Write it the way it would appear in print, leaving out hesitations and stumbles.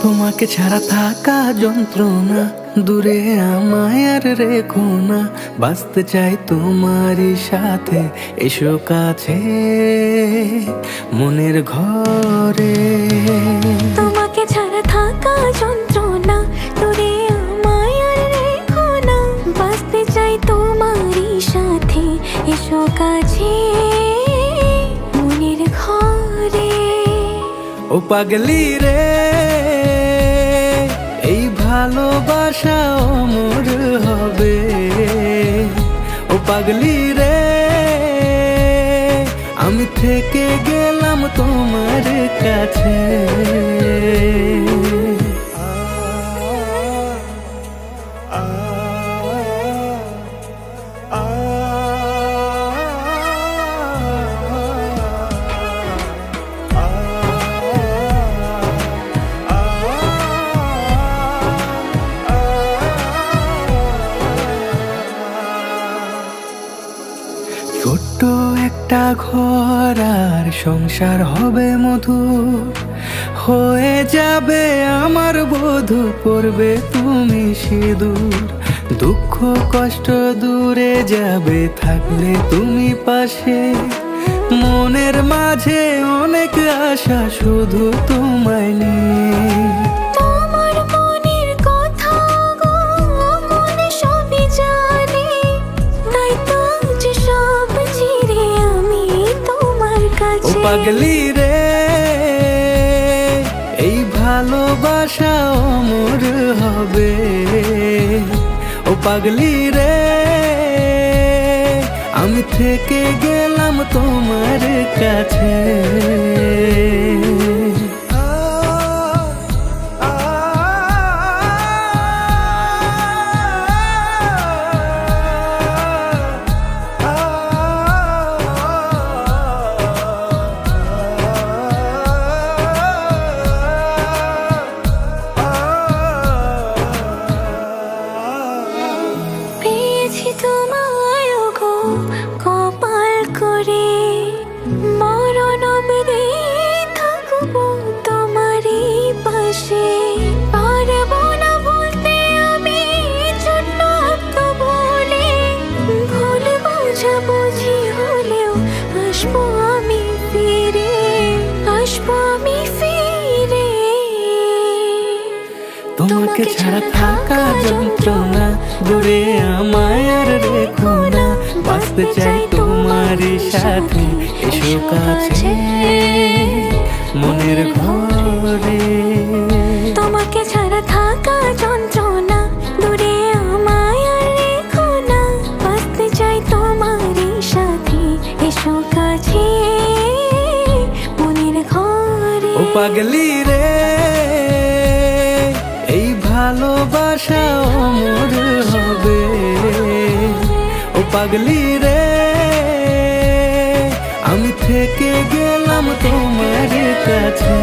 তোমাকে ছাড়া থাকা যন্ত্রণা, দূরে আমায় আর রেখো না। বাঁচতে চাই তোমারই সাথে, এসো কাছে মনের ঘরে। তোমাকে ছাড়া থাকা যন্ত্রণা, দূরে আমায় আর রেখো না। বাঁচতে চাই তোমারই সাথে, এসো কাছে মনের ঘরে। ও পাগলি রে, এই ভালোবাসা অমর হবে। ও পাগলি রে, আমি থেকে গেলাম তোমার কাছে। ছোট্ট একটা ঘর আর সংসার হবে মধুর, হয়ে যাবে আমার বধূ, পড়বে তুমি সিঁদুর। দুঃখ কষ্ট দূরে যাবে থাকলে তুমি পাশে, মনের মাঝে অনেক আশা শুধু তোমায় নিয়ে। তোমার মনের কথা গো মনে সবই জানে, তাই তো যে সব ছেড়ে আমি তোমার ও কাছে। পাগলি রে, এই ভালোবাসা অমর হবে। ও পাগলি রে, আমি থেকে গেলাম তোমার কাছে। পেয়েছি তোমায় গো কপাল করে, মরণ অবধি থাকবো তোমারই পাশে। পারবো না বলতে আমি ছোট্ট একটা বলে, ভুল বোঝাবুঝি হলেও আসবো আমি ফিরে, আসবো আমি ফিরে। তোমাকে ছাড়া থাকা যন্ত্রণা, দূরে আমায় আর রেখো না। বাঁচতে চাই তোমারই সাথে, এসো কাছে মনের ঘরে। তোমাকে ছাড়া থাকা যন্ত্রণা, দূরে আমায় আর রেখো না। বাঁচতে চাই তোমারই সাথে, এসো কাছে মনের ঘরে। ও পাগলি রে, এই ভালোবাসা অমর হবে। ও পাগলি রে, আমি থেকে গেলাম তোমার কাছে।